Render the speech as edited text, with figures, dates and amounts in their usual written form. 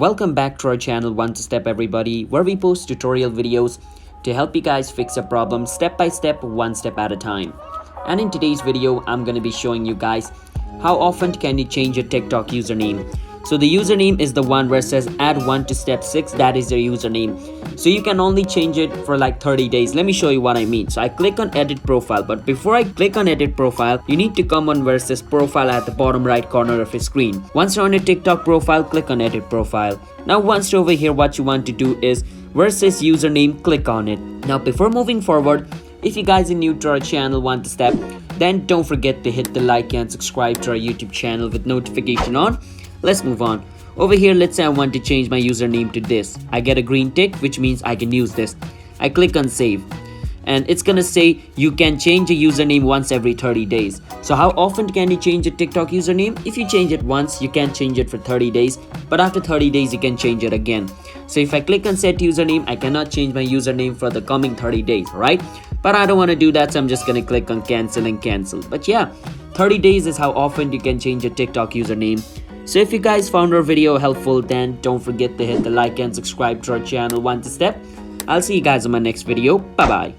Welcome back to our channel One Step everybody, where we post tutorial videos to help you guys fix a problem step by step, one step at a time. And in today's video, I'm going to be showing you guys how often can you change your TikTok username. So the username is the one where it says add 1 to step 6, that is your username. So you can only change it for like 30 days. Let me show you what I mean. So I click on edit profile, but before I click on edit profile, you need to come on where it says profile at the bottom right corner of your screen. Once you're on your TikTok profile, click on edit profile. Now once you're over here, what you want to do is where it says username, click on it. Now before moving forward, if you guys are new to our channel One Step, then don't forget to hit the like and subscribe to our YouTube channel with notification on. Let's move on. Over here, let's say I want to change my username to this. I get a green tick, which means I can use this. I click on save, and it's gonna say you can change a username once every 30 days. So how often can you change a TikTok username? If you change it once, you can change it for 30 days, but after 30 days you can change it again. So if I click on set username, I cannot change my username for the coming 30 days, right? But I don't want to do that, so I'm just gonna click on cancel and cancel. But yeah, 30 days is how often you can change a TikTok username. So if you guys found our video helpful, then don't forget to hit the like and subscribe to our channel One Step. I'll see you guys in my next video. Bye bye.